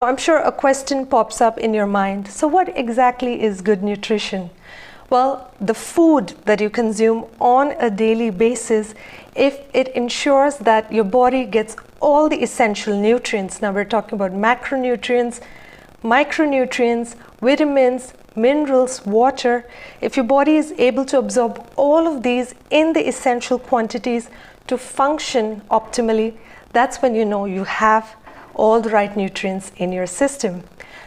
I'm sure a question pops up in your mind. So what exactly is good nutrition? Well, the food that you consume on a daily basis, if it ensures that your body gets all the essential nutrients, now we're talking about macronutrients, micronutrients, vitamins, minerals, water, if your body is able to absorb all of these in the essential quantities to function optimally, that's when you know you have all the right nutrients in your system.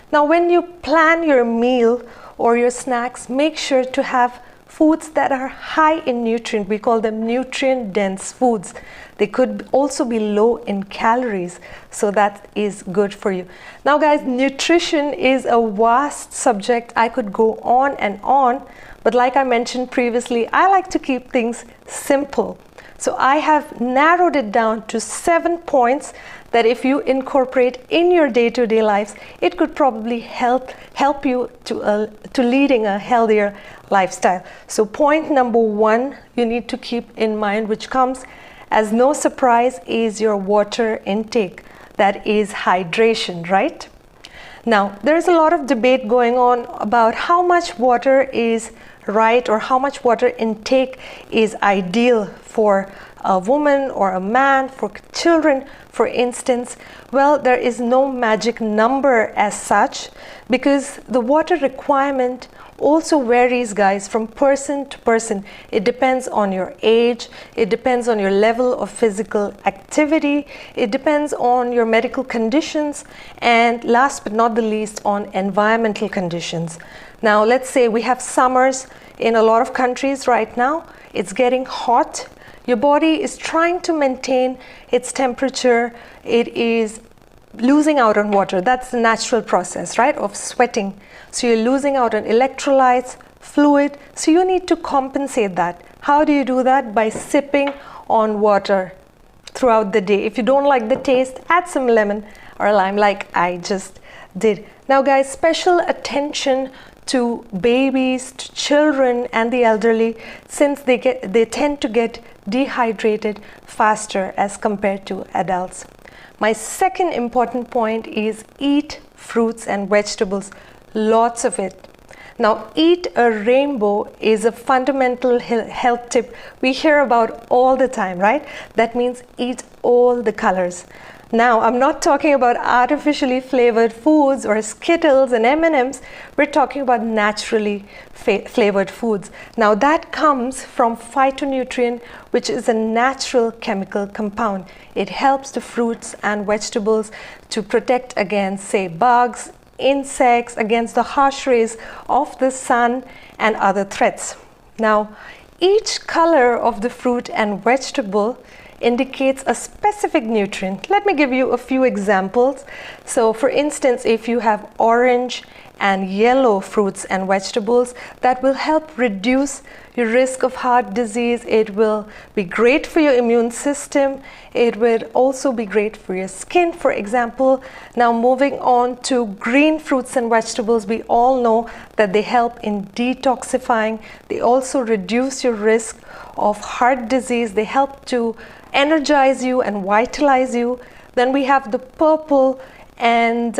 Now, when you plan your meal or your snacks, make sure to have foods that are high in nutrient. We call them nutrient dense foods. They could also be low in calories, so that is good for you. Now guys, nutrition is a vast subject. I could go on and on, but like I mentioned previously, I like to keep things simple. So I have narrowed it down to 7 points that if you incorporate in your day-to-day lives, it could probably help you to leading a healthier lifestyle. So point number 1 you need to keep in mind, which comes as no surprise, is your water intake. That is hydration, right? Now, there's a lot of debate going on about how much water is right or how much water intake is ideal for a woman or a man, for children, for instance. Well, there is no magic number as such, because the water requirement also varies, guys, from person to person. It depends on your age, it depends on your level of physical activity, it depends on your medical conditions, and last but not the least, on environmental conditions. Now, let's say we have summers in a lot of countries right now. It's getting hot. Your body is trying to maintain its temperature. It is losing out on water. That's the natural process, right, of sweating. So you're losing out on electrolytes, fluid. So you need to compensate that. How do you do that? By sipping on water throughout the day. If you don't like the taste, add some lemon or lime like I just did. Now guys, special attention to babies, to children and the elderly, since they tend to get dehydrated faster as compared to adults. My second important point is eat fruits and vegetables, lots of it. Now, eat a rainbow is a fundamental health tip we hear about all the time, right? That means eat all the colors. Now, I'm not talking about artificially flavored foods or Skittles and M&Ms. We're talking about naturally flavored foods. Now, that comes from phytonutrient, which is a natural chemical compound. It helps the fruits and vegetables to protect against, say, bugs, insects, against the harsh rays of the sun and other threats. Now, each color of the fruit and vegetable indicates a specific nutrient. Let me give you a few examples. So for instance, if you have orange and yellow fruits and vegetables, that will help reduce your risk of heart disease. It will be great for your immune system. It will also be great for your skin, for example. Now moving on to green fruits and vegetables, we all know that they help in detoxifying. They also reduce your risk of heart disease. They help to energize you and vitalize you. Then we have the purple and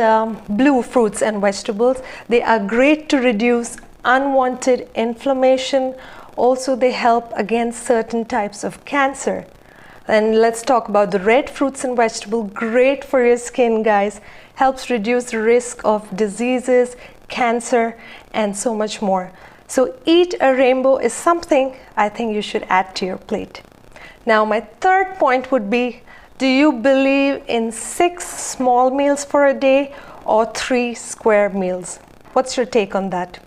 blue fruits and vegetables. They are great to reduce unwanted inflammation. Also, they help against certain types of cancer. And let's talk about the red fruits and vegetables. Great for your skin, guys. Helps reduce the risk of diseases, cancer, and so much more. So eat a rainbow is something I think you should add to your plate. Now, my third point would be, do you believe in 6 small meals for a day or 3 square meals? What's your take on that?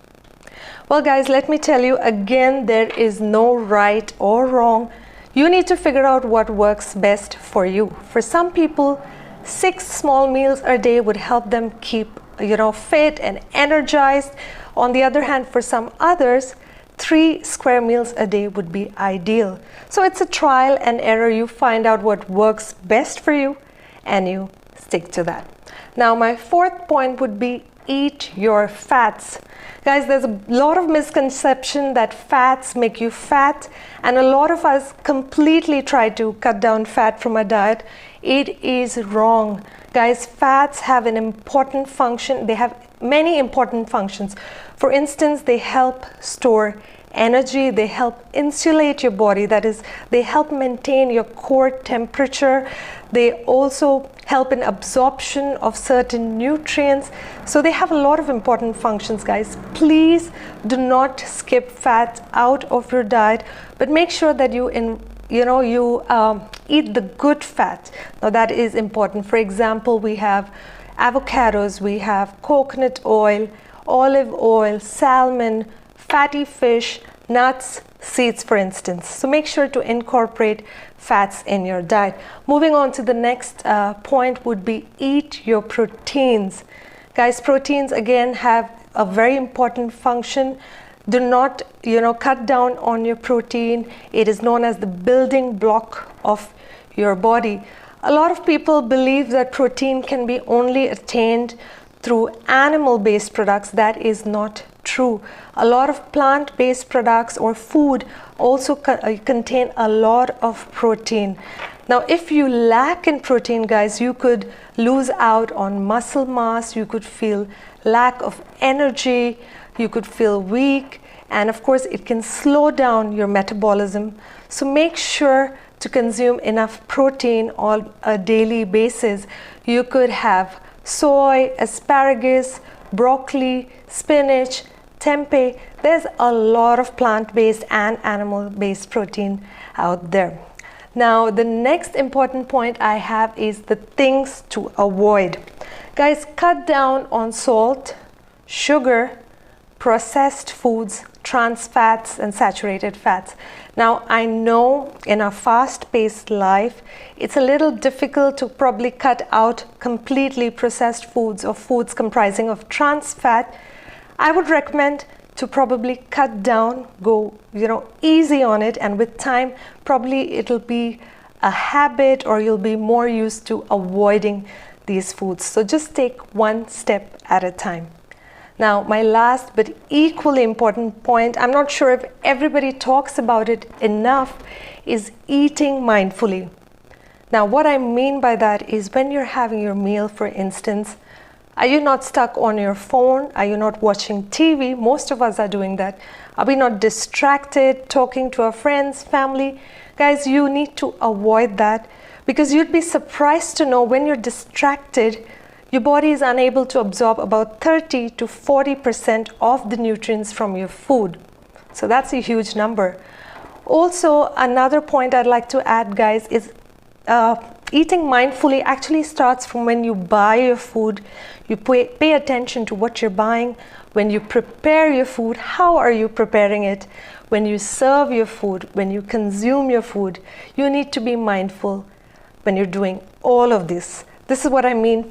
Well, guys, let me tell you again, there is no right or wrong. You need to figure out what works best for you. For some people, 6 small meals a day would help them keep, fit and energized. On the other hand, for some others, 3 square meals a day would be ideal. So it's a trial and error. You find out what works best for you and you stick to that. Now, my fourth point would be eat your fats. Guys, there's a lot of misconception that fats make you fat, and a lot of us completely try to cut down fat from our diet. It is wrong. Guys, fats have an important function. They have many important functions. For instance, they help store energy, they help insulate your body, that is, they help maintain your core temperature. They also help in absorption of certain nutrients. So they have a lot of important functions, guys. Please do not skip fats out of your diet, but make sure that you eat the good fat. Now that is important. For example, we have avocados, we have coconut oil, olive oil, salmon, fatty fish, nuts, seeds, for instance. So make sure to incorporate fats in your diet. Moving on to the next point would be eat your proteins. Guys, proteins again have a very important function. Do not, cut down on your protein. It is known as the building block of your body. A lot of people believe that protein can be only attained through animal-based products. That is not true. A lot of plant-based products or food also contain a lot of protein. Now, if you lack in protein, guys, you could lose out on muscle mass, you could feel lack of energy, you could feel weak, and of course it can slow down your metabolism. So make sure to consume enough protein on a daily basis. You could have soy, asparagus, broccoli, spinach, tempeh. There's a lot of plant-based and animal-based protein out there. Now, the next important point I have is the things to avoid. Guys, cut down on salt, sugar, processed foods, trans fats, and saturated fats. Now, I know in a fast-paced life, it's a little difficult to probably cut out completely processed foods or foods comprising of trans fat. I would recommend to probably cut down, go easy on it, and with time probably it'll be a habit or you'll be more used to avoiding these foods. So just take one step at a time. Now, my last but equally important point, I'm not sure if everybody talks about it enough, is eating mindfully. Now, what I mean by that is when you're having your meal, for instance, are you not stuck on your phone? Are you not watching TV? Most of us are doing that. Are we not distracted, talking to our friends, family? Guys, you need to avoid that, because you'd be surprised to know when you're distracted, your body is unable to absorb about 30 to 40% of the nutrients from your food. So that's a huge number. Also, another point I'd like to add, guys, is eating mindfully actually starts from when you buy your food. You pay attention to what you're buying. When you prepare your food, how are you preparing it? When you serve your food, when you consume your food, you need to be mindful when you're doing all of this. This is what I mean